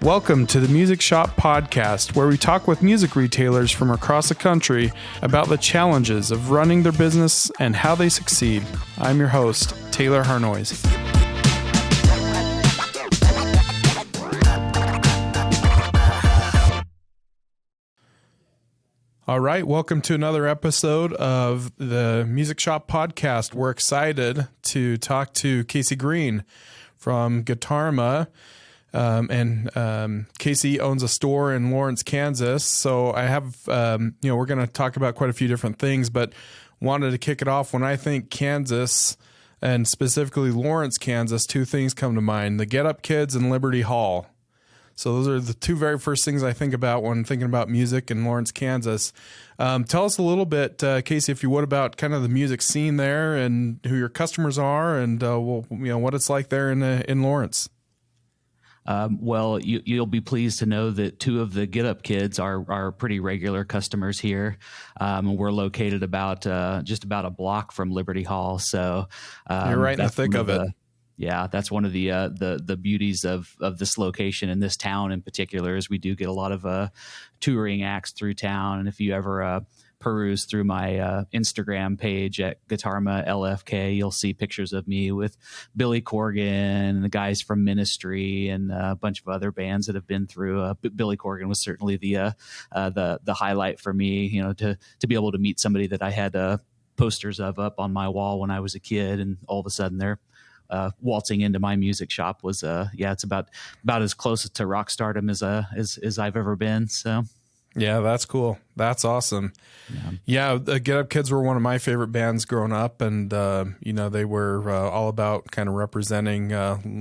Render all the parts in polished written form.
Welcome to the Music Shop Podcast, where we talk with music retailers from across the country about the challenges of running their business and how they succeed. I'm your host, Taylor Harnois. All right, welcome to another episode of the Music Shop Podcast. We're excited to talk to Casey Green from Guitarma. Casey owns a store in Lawrence, Kansas. So I have, we're going to talk about quite a few different things, but wanted to kick it off. When I think Kansas and specifically Lawrence, Kansas, two things come to mind: the Get Up Kids and Liberty Hall. So those are the two very first things I think about when thinking about music in Lawrence, Kansas. Tell us a little bit, Casey, if you would, about kind of the music scene there and who your customers are, and what it's like there in Lawrence. Well, you'll be pleased to know that two of the Get Up Kids are pretty regular customers here. We're located about just about a block from Liberty Hall, so you're right in the thick of it. Yeah, that's one of the beauties of this location and this town in particular is we do get a lot of touring acts through town. And if you ever peruse through my Instagram page at Guitarma LFK, you'll see pictures of me with Billy Corgan and the guys from Ministry and a bunch of other bands that have been through. Billy Corgan was certainly the highlight for me, to be able to meet somebody that I had posters of up on my wall when I was a kid, and all of a sudden they're waltzing into my music shop was it's about as close to rock stardom as I've ever been. So yeah, that's cool. That's awesome. Yeah, the Get Up Kids were one of my favorite bands growing up, and they were all about kind of representing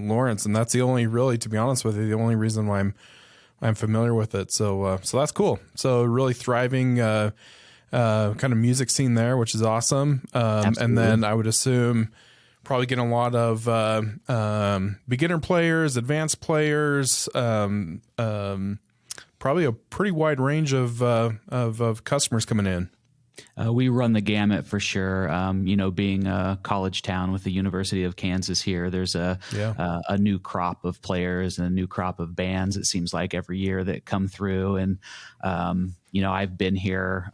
Lawrence, and that's the only, really, to be honest with you, the only reason why I'm familiar with it. So that's cool. So really thriving kind of music scene there, which is awesome. And then I would assume probably getting a lot of beginner players, advanced players, probably a pretty wide range of customers coming in. We run the gamut for sure. Being a college town with the University of Kansas here, there's a new crop of players and a new crop of bands, it seems like, every year that come through. And, I've been here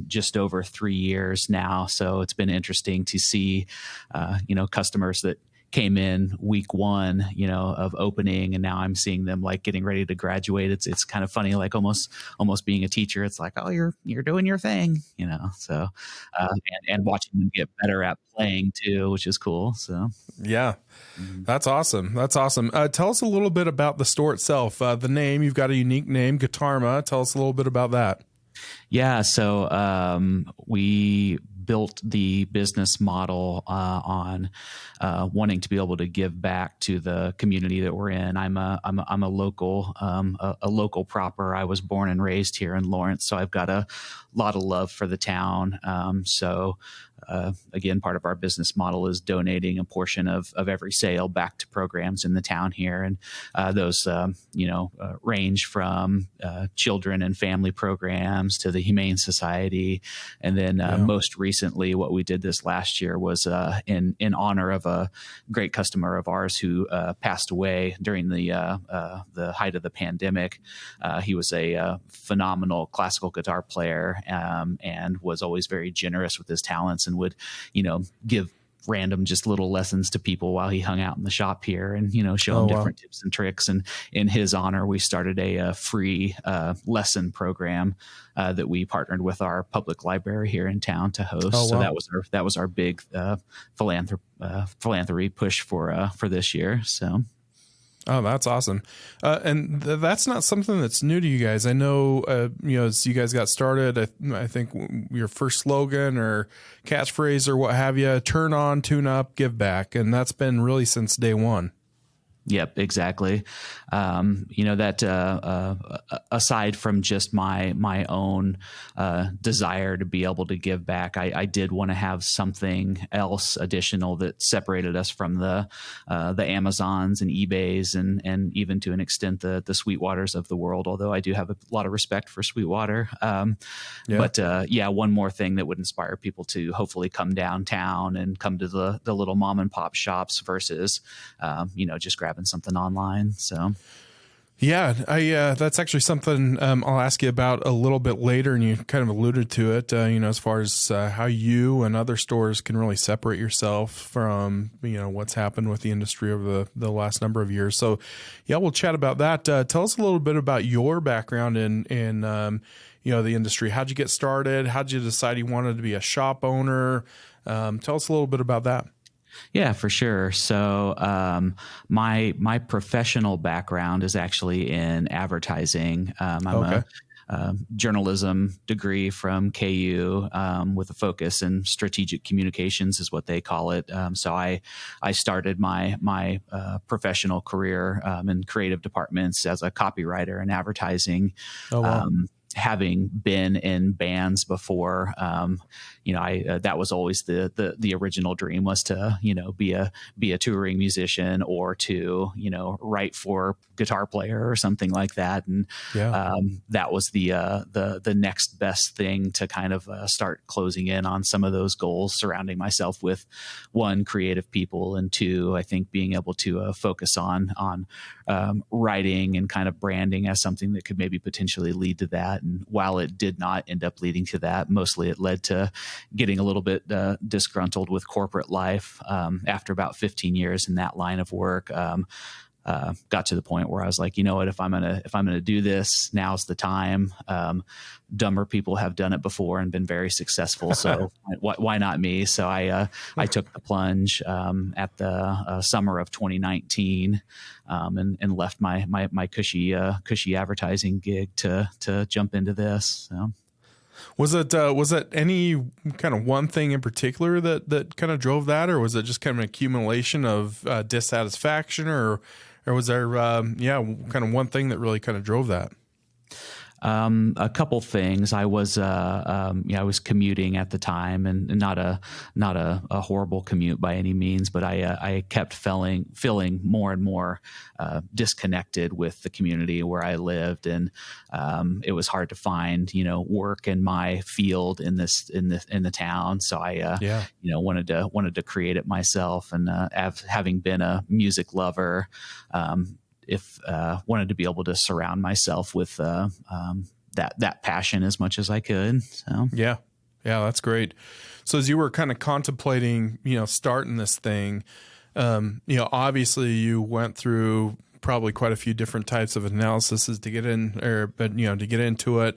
just over 3 years now. So it's been interesting to see, customers that came in week one, of opening, and now I'm seeing them like getting ready to graduate. It's kind of funny, like almost being a teacher. It's like, oh, you're doing your thing, so, and watching them get better at playing too, which is cool. So, yeah, That's awesome. That's awesome. Tell us a little bit about the store itself. The name, you've got a unique name, Guitarma. Tell us a little bit about that. Yeah. So, we built the business model on wanting to be able to give back to the community that we're in. I'm a local proper. I was born and raised here in Lawrence, so I've got a lot of love for the town. Again, part of our business model is donating a portion of every sale back to programs in the town here. And those, range from children and family programs to the Humane Society. And then most recently, what we did this last year was in honor of a great customer of ours who passed away during the height of the pandemic. He was a phenomenal classical guitar player and was always very generous with his talents and would, give random just little lessons to people while he hung out in the shop here and, show them different tips and tricks. And in his honor, we started a free lesson program that we partnered with our public library here in town to host. So that was our big philanthropy push for this year. So. Oh, that's awesome. And that's not something that's new to you guys. I know, as you guys got started, I think your first slogan or catchphrase or what have you, turn on, tune up, give back. And that's been really since day one. Yep, exactly. Aside from just my own desire to be able to give back, I did want to have something else additional that separated us from the Amazons and eBays and even to an extent the Sweetwaters of the world. Although I do have a lot of respect for Sweetwater, but one more thing that would inspire people to hopefully come downtown and come to the little mom and pop shops versus just grabbing something online. So Yeah, that's actually something I'll ask you about a little bit later, and you kind of alluded to it. As far as how you and other stores can really separate yourself from what's happened with the industry over the last number of years. So, yeah, we'll chat about that. Tell us a little bit about your background in the industry. How'd you get started? How'd you decide you wanted to be a shop owner? Tell us a little bit about that. Yeah, for sure. So my professional background is actually in advertising. I'm Okay. a journalism degree from KU with a focus in strategic communications, is what they call it. So I started my professional career in creative departments as a copywriter in advertising. Oh, wow. Having been in bands before, that was always the original dream, was to be a touring musician, or to write for Guitar Player or something like that. And Yeah. that was the next best thing to kind of start closing in on some of those goals, surrounding myself with, one, creative people, and two, I think being able to focus on writing and kind of branding as something that could maybe potentially lead to that. And while it did not end up leading to that, mostly it led to getting a little bit disgruntled with corporate life. After about 15 years in that line of work, got to the point where I was like, you know what, if I'm gonna do this, now's the time. Dumber people have done it before and been very successful, so why not me? So I took the plunge at the summer of 2019, and left my cushy advertising gig to jump into this. So. Was it any kind of one thing in particular that kind of drove that, or was it just kind of an accumulation of dissatisfaction, or was there kind of one thing that really kind of drove that? A couple things. I was commuting at the time, and not a horrible commute by any means, but I kept feeling more and more disconnected with the community where I lived, and it was hard to find work in my field in the town. So I wanted to create it myself, and having been a music lover, wanted to be able to surround myself with that passion as much as I could. So Yeah, that's great. So as you were kind of contemplating, starting this thing, obviously you went through probably quite a few different types of analyses to get in, to get into it.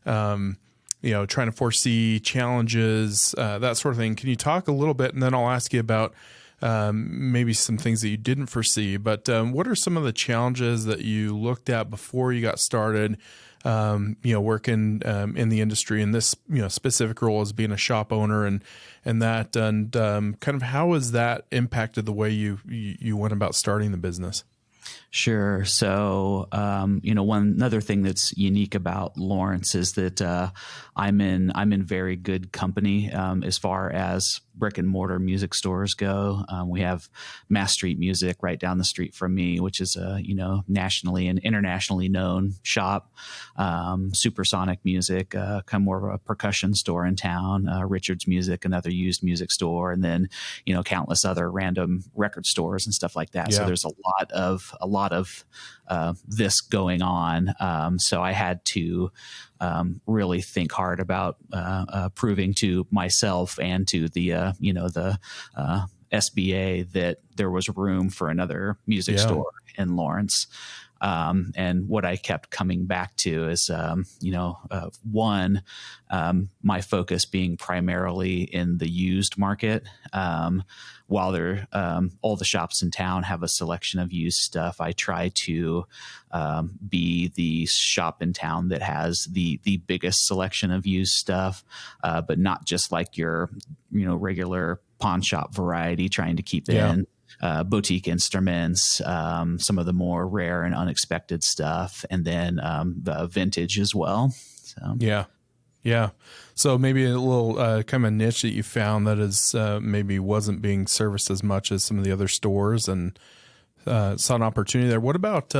Trying to foresee challenges, that sort of thing. Can you talk a little bit, and then I'll ask you about maybe some things that you didn't foresee, but what are some of the challenges that you looked at before you got started, working in the industry, in this specific role as being a shop owner, and kind of how has that impacted the way you went about starting the business? Sure. So, one other thing that's unique about Lawrence is that I'm in very good company as far as brick and mortar music stores go. We have Mass Street Music right down the street from me, which is a nationally and internationally known shop. Supersonic Music, kind of more of a percussion store in town. Richard's Music, another used music store, and then countless other random record stores and stuff like that. Yeah. So there's a lot of this going on. So I had to really think hard about proving to myself and to the SBA that there was room for another music store in Lawrence. And what I kept coming back to is, one, my focus being primarily in the used market. While all the shops in town have a selection of used stuff, I try to be the shop in town that has the biggest selection of used stuff, but not just like your regular pawn shop variety, trying to keep in boutique instruments, some of the more rare and unexpected stuff, and then the vintage as well. So. Yeah. So maybe a little kind of a niche that you found that is maybe wasn't being serviced as much as some of the other stores, and saw an opportunity there. What about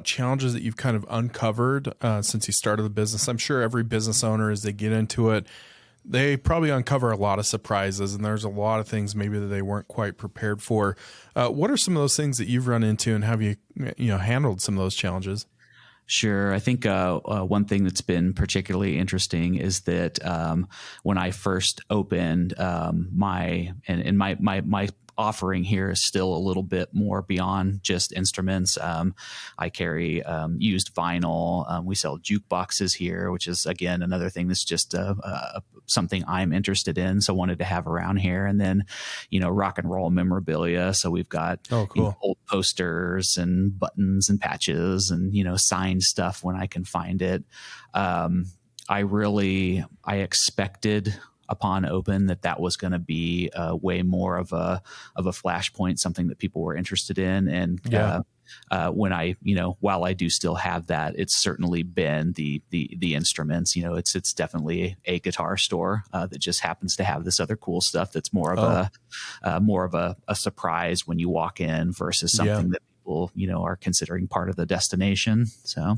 challenges that you've kind of uncovered since you started the business? I'm sure every business owner, as they get into it, they probably uncover a lot of surprises, and there's a lot of things maybe that they weren't quite prepared for. What are some of those things that you've run into, and have you handled some of those challenges? Sure. I think one thing that's been particularly interesting is that when I first opened my offering here is still a little bit more beyond just instruments. I carry used vinyl. We sell jukeboxes here, which is, again, another thing that's just something I'm interested in. So wanted to have around here. And then, rock and roll memorabilia. So we've got old posters and buttons and patches and, signed stuff when I can find it. I expected upon open that was going to be way more of a flashpoint, something that people were interested in. And when I, while I do still have that, it's certainly been the instruments. It's definitely a guitar store that just happens to have this other cool stuff that's more of a surprise when you walk in versus something that people are considering part of the destination. So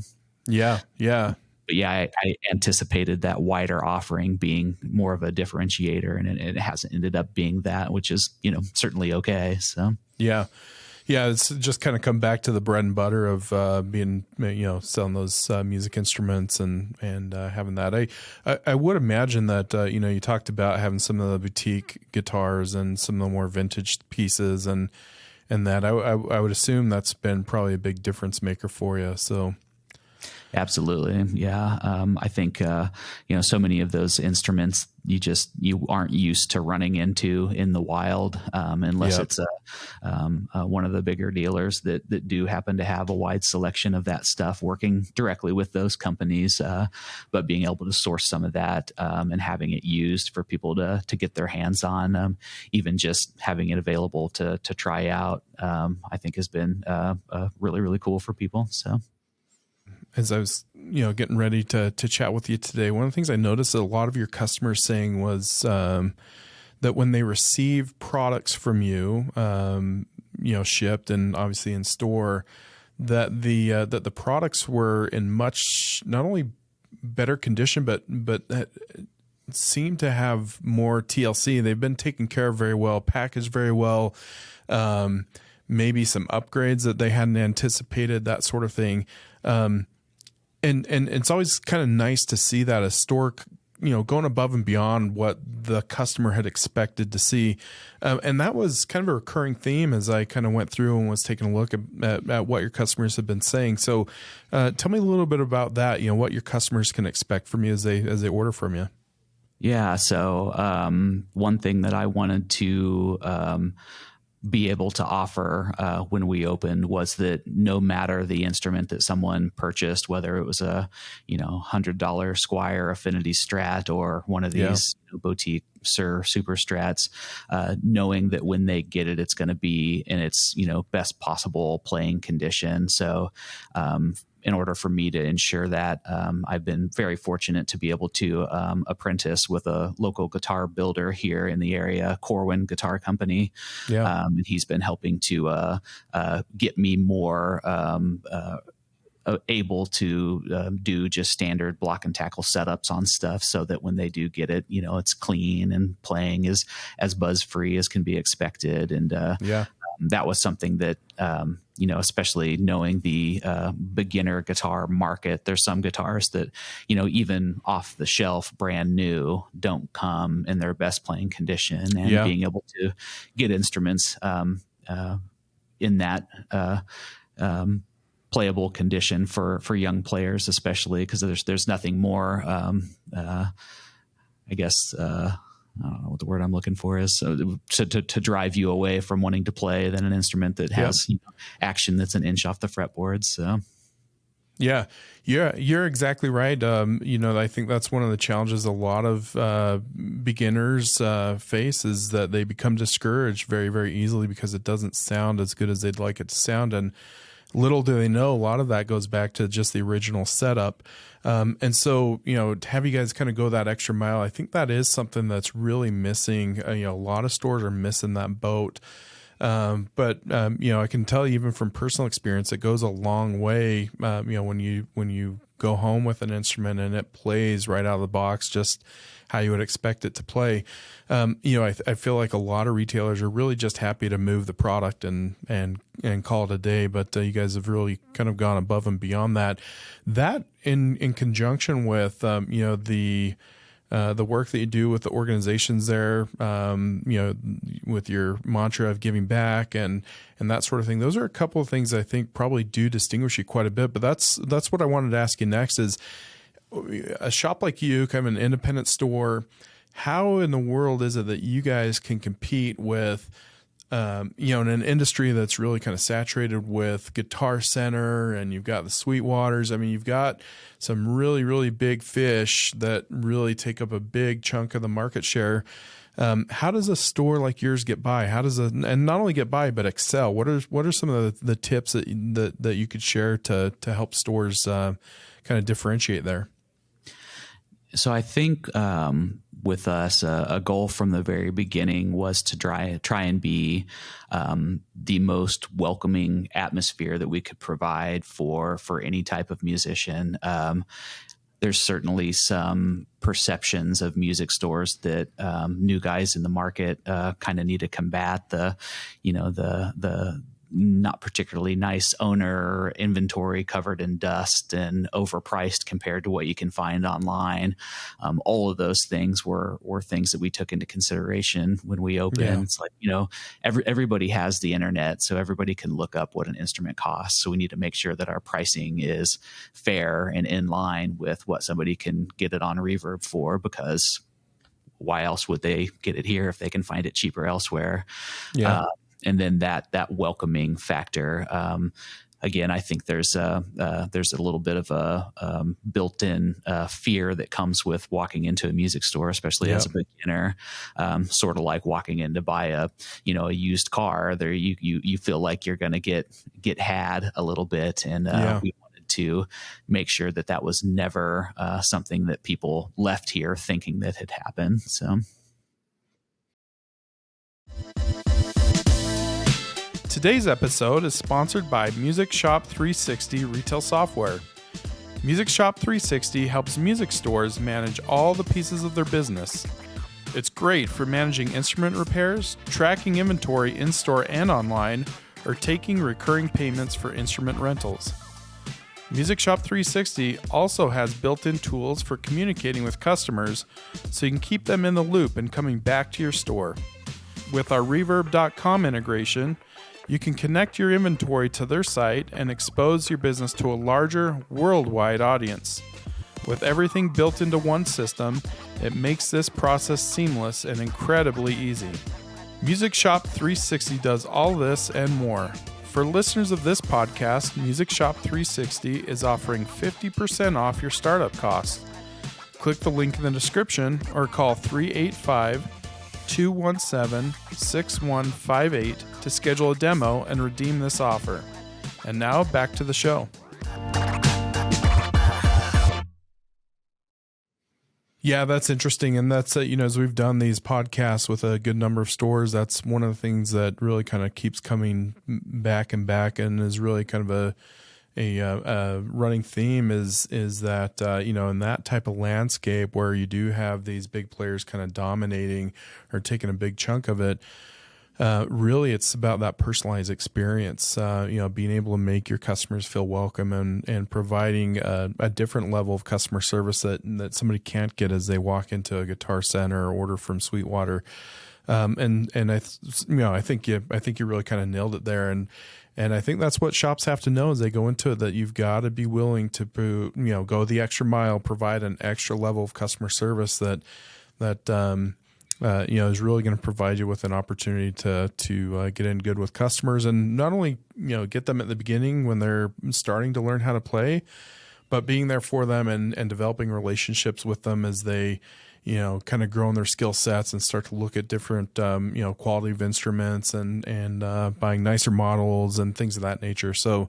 But I anticipated that wider offering being more of a differentiator, and it hasn't ended up being that, which is, certainly okay. So, yeah, it's just kind of come back to the bread and butter of being, selling those music instruments and having that. I would imagine that, you talked about having some of the boutique guitars and some of the more vintage pieces and that I would assume that's been probably a big difference maker for you. So. Absolutely. Yeah. I think, so many of those instruments you aren't used to running into in the wild, unless it's one of the bigger dealers that do happen to have a wide selection of that stuff, working directly with those companies. But being able to source some of that, and having it used for people to get their hands on, even just having it available to try out, I think has been, really, really cool for people. So. As I was, getting ready to chat with you today, one of the things I noticed that a lot of your customers saying was that when they receive products from you, shipped and obviously in store, that the products were in much not only better condition, but seemed to have more TLC. They've been taken care of very well, packaged very well. Maybe some upgrades that they hadn't anticipated, that sort of thing. And it's always kind of nice to see that a store, going above and beyond what the customer had expected to see. And that was kind of a recurring theme as I kind of went through and was taking a look at what your customers have been saying. So tell me a little bit about that, what your customers can expect from you as they order from you. Yeah. So one thing that I wanted to be able to offer when we opened was that no matter the instrument that someone purchased, whether it was a $100 Squire Affinity Strat or one of these boutique Super Strats, knowing that when they get it, it's going to be in its best possible playing condition. So in order for me to ensure that, I've been very fortunate to be able to apprentice with a local guitar builder here in the area, Corwin Guitar Company. And he's been helping to get me more able to do just standard block and tackle setups on stuff, so that when they do get it, it's clean and playing as buzz free as can be expected. And that was something that, especially knowing the beginner guitar market, there's some guitars that, even off the shelf, brand new, don't come in their best playing condition. And being able to get instruments in that playable condition for young players, especially because there's nothing more, I guess, I don't know what the word I'm looking for is, to drive you away from wanting to play than an instrument that has action that's an inch off the fretboard. So. Yeah, you're exactly right. I think that's one of the challenges a lot of beginners face, is that they become discouraged very, very easily because it doesn't sound as good as they'd like it to sound. And little do they know, a lot of that goes back to just the original setup. And so, to have you guys kind of go that extra mile, I think that is something that's really missing. A lot of stores are missing that boat. But I can tell you even from personal experience, it goes a long way, when you go home with an instrument and it plays right out of the box, just how you would expect it to play. I feel like a lot of retailers are really just happy to move the product and call it a day. But you guys have really kind of gone above and beyond that. That in conjunction with the work that you do with the organizations there, with your mantra of giving back and that sort of thing. Those are a couple of things I think probably do distinguish you quite a bit. But that's what I wanted to ask you next is, a shop like you, kind of an independent store, how in the world is it that you guys can compete with, in an industry that's really kind of saturated with Guitar Center, and you've got the Sweetwaters. I mean, you've got some really, really big fish that really take up a big chunk of the market share. How does a store like yours get by? And not only get by, but excel? What are some of the tips that you could share to help stores kind of differentiate there? So I think with us, a goal from the very beginning was to try and be the most welcoming atmosphere that we could provide for any type of musician. There's certainly some perceptions of music stores that new guys in the market kind of need to combat. The not particularly nice owner, inventory covered in dust and overpriced compared to what you can find online. All of those things were things that we took into consideration when we opened. Yeah. It's like, everybody has the internet, so everybody can look up what an instrument costs. So we need to make sure that our pricing is fair and in line with what somebody can get it on Reverb for, because why else would they get it here if they can find it cheaper elsewhere? Yeah. And then that welcoming factor. Again, I think there's a little bit of a built-in fear that comes with walking into a music store, especially as a beginner. Sort of like walking in to buy a used car. There, you feel like you're going to get had a little bit, and we wanted to make sure that was never something that people left here thinking that had happened. So. Today's episode is sponsored by Music Shop 360 Retail Software. Music Shop 360 helps music stores manage all the pieces of their business. It's great for managing instrument repairs, tracking inventory in-store and online, or taking recurring payments for instrument rentals. Music Shop 360 also has built-in tools for communicating with customers so you can keep them in the loop and coming back to your store. With our Reverb.com integration, you can connect your inventory to their site and expose your business to a larger, worldwide audience. With everything built into one system, it makes this process seamless and incredibly easy. Music Shop 360 does all this and more. For listeners of this podcast, Music Shop 360 is offering 50% off your startup costs. Click the link in the description or call 385-217-6158 to schedule a demo and redeem this offer. And now back to the show. Yeah, that's interesting. And that's, as we've done these podcasts with a good number of stores, that's one of the things that really kind of keeps coming back and is really kind of a running theme is that, in that type of landscape where you do have these big players kind of dominating or taking a big chunk of it, really it's about that personalized experience, being able to make your customers feel welcome and providing a different level of customer service that somebody can't get as they walk into a Guitar Center or order from Sweetwater. I think you really kind of nailed it there. And I think that's what shops have to know as they go into it, that you've got to be willing to, go the extra mile, provide an extra level of customer service that is really going to provide you with an opportunity to get in good with customers, and not only, get them at the beginning when they're starting to learn how to play, but being there for them and developing relationships with them as they, kind of grow in their skill sets and start to look at different, quality of instruments and buying nicer models and things of that nature. So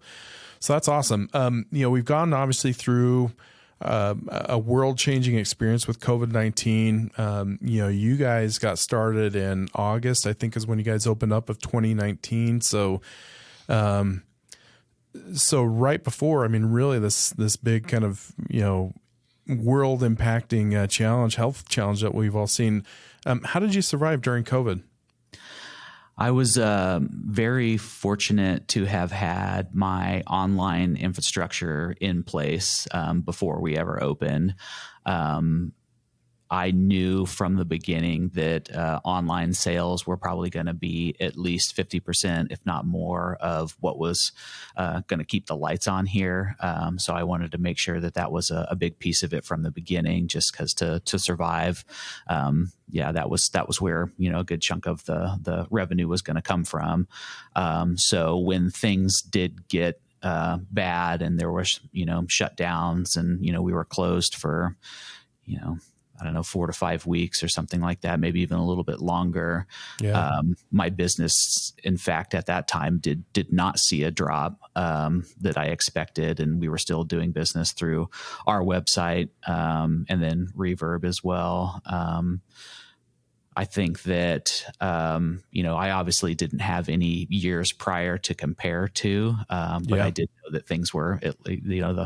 that's awesome. We've gone obviously through a world-changing experience with COVID-19. You guys got started in August, I think is when you guys opened up, of 2019. So So right before, I mean, really this big kind of, world impacting health challenge that we've all seen. How did you survive during COVID? I was very fortunate to have had my online infrastructure in place before we ever opened. Um, I knew from the beginning that online sales were probably going to be at least 50%, if not more, of what was going to keep the lights on here. So I wanted to make sure that that was a big piece of it from the beginning, just because to survive. That was where a good chunk of the revenue was going to come from. So when things did get bad and there was shutdowns and we were closed for I don't know, 4 to 5 weeks or something like that, maybe even a little bit longer. Yeah. My business, in fact, at that time did not see a drop that I expected, and we were still doing business through our website and then Reverb as well. I think that, I obviously didn't have any years prior to compare to, but I did know that things were,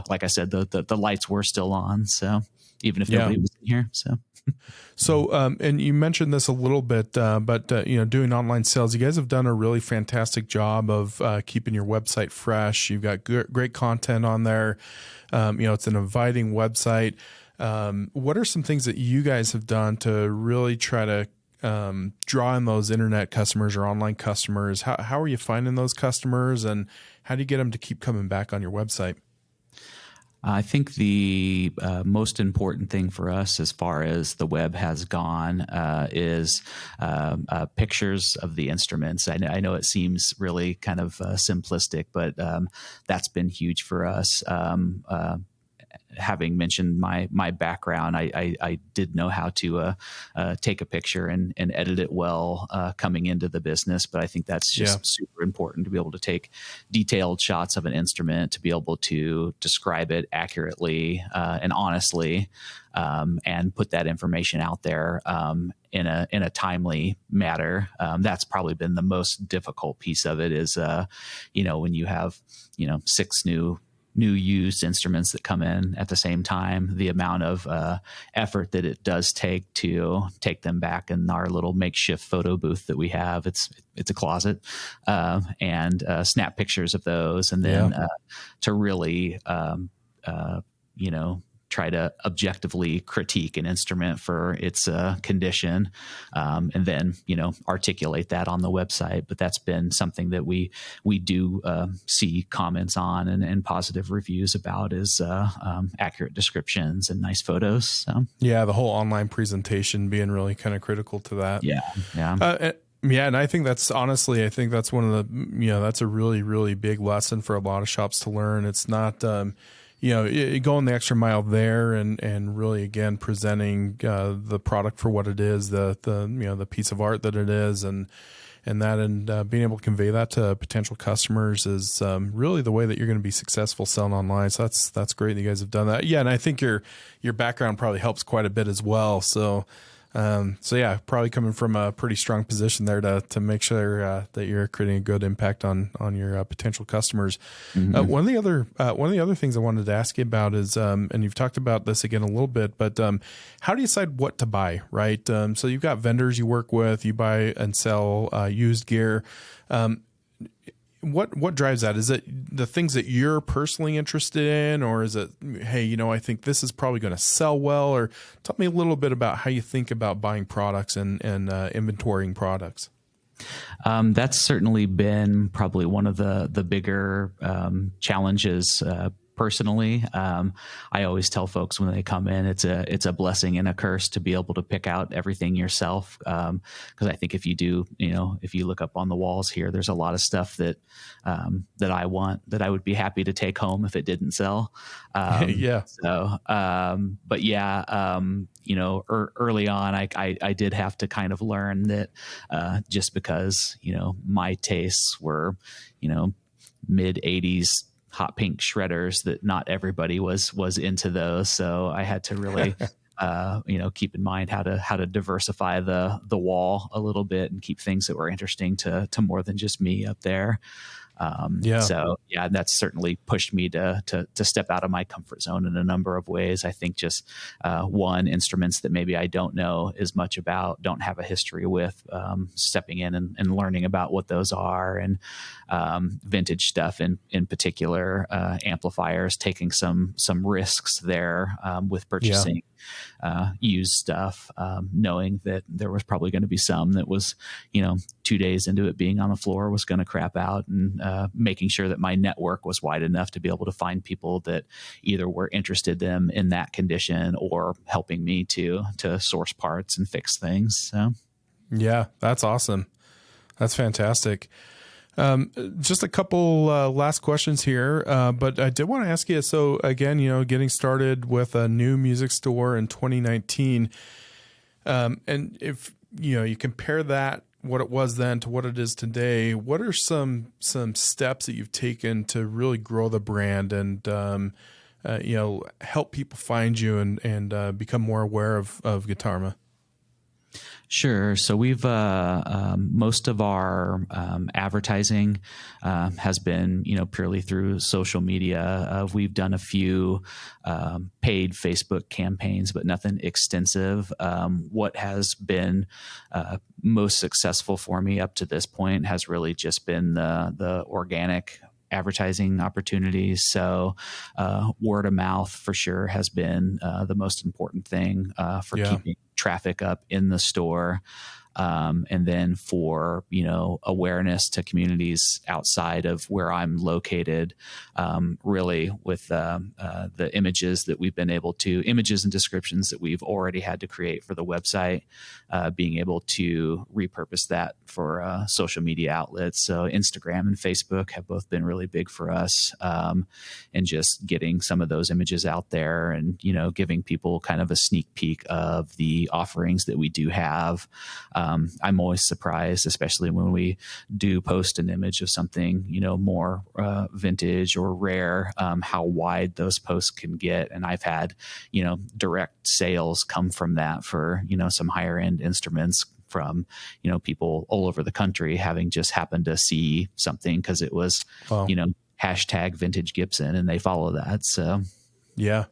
like I said, the lights were still on. So even if nobody was in here. So, and you mentioned this a little bit, but doing online sales, you guys have done a really fantastic job of keeping your website fresh. You've got great content on there. It's an inviting website. What are some things that you guys have done to really try to draw in those internet customers or online customers? How are you finding those customers, and how do you get them to keep coming back on your website? I think the most important thing for us as far as the web has gone is pictures of the instruments. I know it seems really kind of simplistic, but that's been huge for us. Having mentioned my background, I did know how to take a picture and edit it well coming into the business. But I think that's just super important to be able to take detailed shots of an instrument, to be able to describe it accurately and honestly, and put that information out there in a timely manner. That's probably been the most difficult piece of it. Is when you have 6 new used instruments that come in at the same time, the amount of effort that it does take to take them back in our little makeshift photo booth that we have. It's a closet, and snap pictures of those, and then to really try to objectively critique an instrument for its condition, and then articulate that on the website. But that's been something that we do see comments on and positive reviews about, is accurate descriptions and nice photos. So. Yeah, the whole online presentation being really kind of critical to that. And I think that's one of the, that's a really, really big lesson for a lot of shops to learn. It's not, going the extra mile there and really, again, presenting the product for what it is, the piece of art that it is, and being able to convey that to potential customers is really the way that you're going to be successful selling online. So that's great that you guys have done that. Yeah, and I think your background probably helps quite a bit as well. So probably coming from a pretty strong position there to make sure that you're creating a good impact on your potential customers. Mm-hmm. One of the other things I wanted to ask you about is, and you've talked about this again a little bit, but how do you decide what to buy, right? So you've got vendors you work with, you buy and sell used gear. What drives that? Is it the things that you're personally interested in, or is it, hey, I think this is probably going to sell well? Or tell me a little bit about how you think about buying products and inventorying products. That's certainly been probably one of the bigger challenges. Personally, I always tell folks when they come in, it's a blessing and a curse to be able to pick out everything yourself. Because I think if you do, if you look up on the walls here, there's a lot of stuff that I want, that I would be happy to take home if it didn't sell. Yeah. So, but yeah, early on, I did have to kind of learn that just because my tastes were mid 80s hot pink shredders, that not everybody was into those. So I had to really, keep in mind how to diversify the wall a little bit and keep things that were interesting to more than just me up there. Yeah. So yeah, that's certainly pushed me to step out of my comfort zone in a number of ways. I think just one, instruments that maybe I don't know as much about, don't have a history with, stepping in and learning about what those are, and vintage stuff in particular, amplifiers, taking some risks there with Yeah. purchasing used stuff, knowing that there was probably going to be some that was, 2 days into it being on the floor was going to crap out, and making sure that my network was wide enough to be able to find people that either were interested in that condition or helping me to source parts and fix things. So. Yeah, that's awesome. That's fantastic. Just a couple last questions here, but I did want to ask you. So again, getting started with a new music store in 2019, and if you compare that, what it was then to what it is today, what are some steps that you've taken to really grow the brand and help people find you and become more aware of Guitarma? Sure. So we've most of our advertising has been purely through social media. We've done a few paid Facebook campaigns, but nothing extensive. What has been most successful for me up to this point has really just been the organic advertising opportunities. So word of mouth for sure has been the most important thing for keeping traffic up in the store. And then for, awareness to communities outside of where I'm located, really with the images that we've been able to, images and descriptions that we've already had to create for the website, being able to repurpose that for social media outlets. So Instagram and Facebook have both been really big for us, and just getting some of those images out there and, giving people kind of a sneak peek of the offerings that we do have. I'm always surprised, especially when we do post an image of something, more vintage or rare, how wide those posts can get. And I've had, direct sales come from that for, some higher end instruments from, people all over the country having just happened to see something because it was, Wow. hashtag vintage Gibson, and they follow that. So, yeah.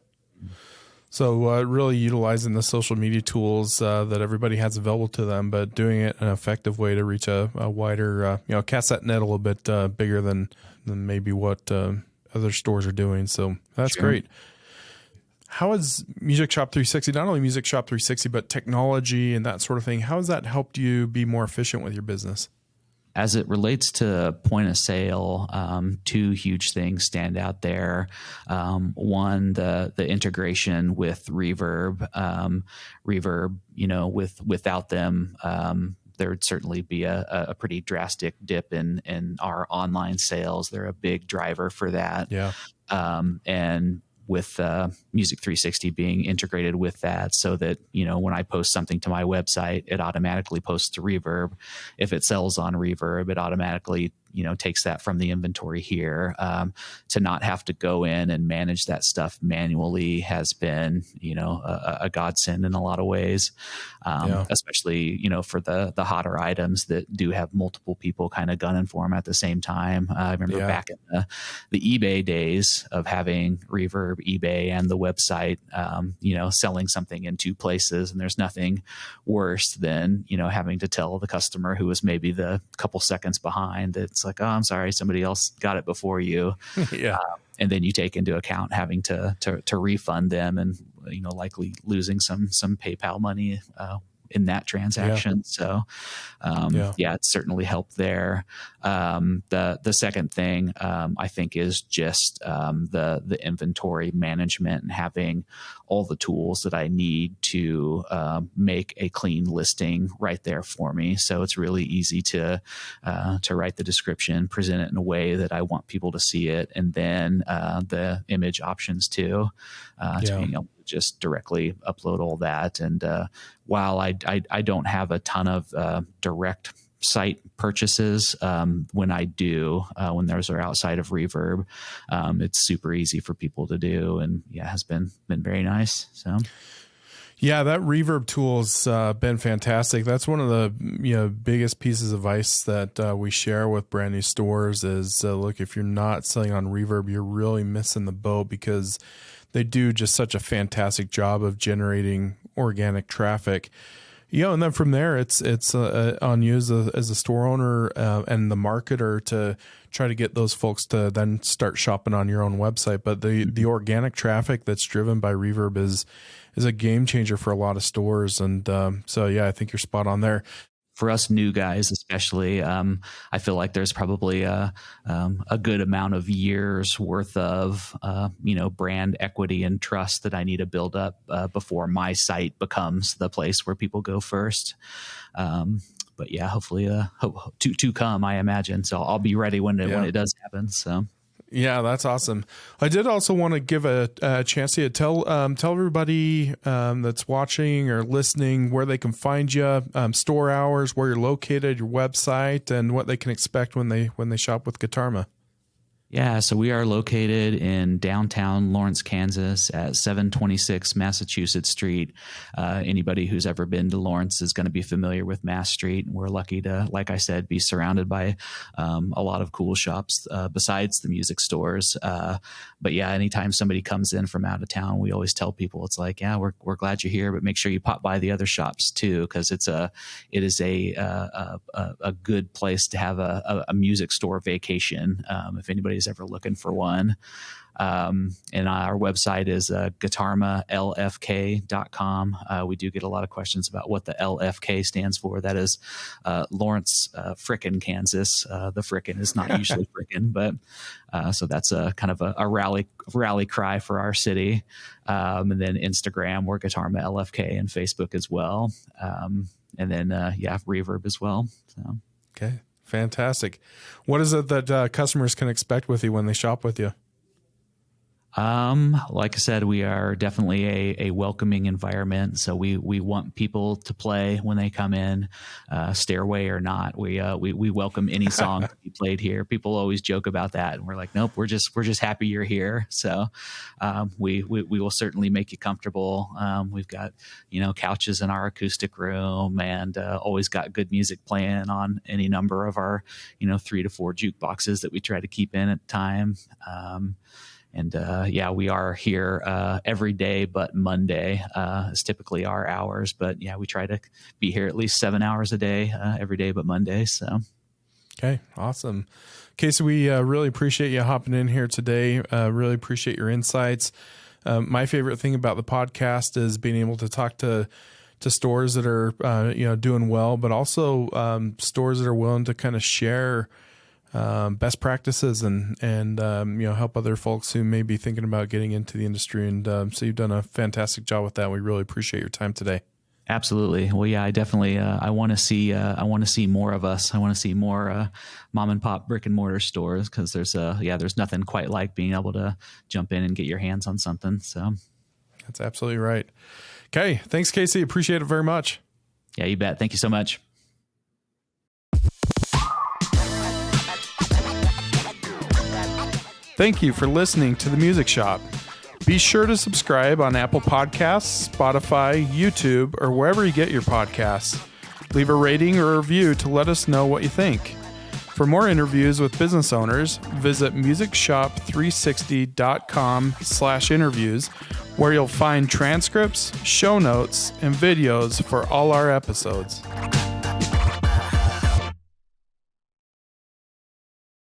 So really utilizing the social media tools that everybody has available to them, but doing it in an effective way to reach a wider, cast that net a little bit bigger than maybe what other stores are doing. So that's great. How has Music Shop 360, not only Music Shop 360, but technology and that sort of thing, how has that helped you be more efficient with your business? As it relates to point of sale, two huge things stand out there. One, the integration with Reverb. Reverb, without them, there would certainly be a pretty drastic dip in our online sales. They're a big driver for that. Yeah. And with Music 360 being integrated with that, so that when I post something to my website, it automatically posts to Reverb. If it sells on Reverb, it automatically takes that from the inventory here. To not have to go in and manage that stuff manually has been a godsend in a lot of ways, especially for the hotter items that do have multiple people kind of gunning for them at the same time. I remember back in the eBay days of having Reverb, eBay, and the website, selling something in two places, and there's nothing worse than having to tell the customer who was maybe the couple seconds behind that it's like, oh, I'm sorry, somebody else got it before you. And then you take into account having to refund them and likely losing some PayPal money in that transaction. So it's certainly helped there. The second thing I think is just the inventory management and having all the tools that I need to make a clean listing right there for me. So it's really easy to write the description, present it in a way that I want people to see it, and then the image options too, to being able to just directly upload all that. And while I don't have a ton of direct site purchases, when I do, when those are outside of Reverb, it's super easy for people to do, and has been very nice. So Yeah, that reverb tool's been fantastic. That's one of the biggest pieces of advice that we share with brand new stores is look, if you're not selling on reverb, you're really missing the boat because they do just such a fantastic job of generating organic traffic. And then from there, it's on you as a store owner and the marketer to try to get those folks to then start shopping on your own website. But the organic traffic that's driven by reverb is a game changer for a lot of stores. And so, yeah, I think you're spot on there. For us new guys, especially, I feel like there's probably a good amount of years worth of brand equity and trust that I need to build up before my site becomes the place where people go first. But yeah, hopefully to come, I imagine. So I'll be ready when it does happen. So. Yeah, that's awesome. I did also want to give a chance to tell everybody that's watching or listening where they can find you, store hours, where you're located, your website, and what they can expect when they shop with Guitarma. Yeah, so we are located in downtown Lawrence, Kansas at 726 Massachusetts Street. Anybody who's ever been to Lawrence is going to be familiar with Mass Street. We're lucky to, like I said, be surrounded by a lot of cool shops besides the music stores. But yeah, anytime somebody comes in from out of town, we always tell people it's like, yeah, we're glad you're here, but make sure you pop by the other shops too, because it is a good place to have a music store vacation if anybody's ever looking for one. And our website is guitarmalfk.com. We do get a lot of questions about what the LFK stands for. That is Lawrence, frickin' Kansas. The frickin' is not usually frickin', but so that's a kind of a rally cry for our city. And then Instagram, we're Guitarma LFK, and Facebook as well. And then Reverb as well. So. Okay. Fantastic. What is it that customers can expect with you when they shop with you? Like I said, we are definitely a welcoming environment. So we want people to play when they come in, stairway or not. We welcome any song to be played here. People always joke about that, and we're like, nope, we're just happy you're here. So, we will certainly make you comfortable. We've got, couches in our acoustic room, and always got good music playing on any number of our, 3 to 4 jukeboxes that we try to keep in at the time. And we are here every day but Monday is typically our hours. But yeah, we try to be here at least 7 hours a day every day but Monday. So. Okay, awesome. Casey, we really appreciate you hopping in here today. Really appreciate your insights. My favorite thing about the podcast is being able to talk to stores that are doing well, but also stores that are willing to kind of share best practices and help other folks who may be thinking about getting into the industry. And so you've done a fantastic job with that. We really appreciate your time today. Absolutely. Well, yeah, I definitely I want to see more of us. I want to see more mom and pop brick and mortar stores, because there's nothing quite like being able to jump in and get your hands on something. So that's absolutely right. Okay, thanks, Casey. Appreciate it very much. Yeah, you bet. Thank you so much. Thank you for listening to The Music Shop. Be sure to subscribe on Apple Podcasts, Spotify, YouTube, or wherever you get your podcasts. Leave a rating or a review to let us know what you think. For more interviews with business owners, visit musicshop360.com/interviews, where you'll find transcripts, show notes, and videos for all our episodes.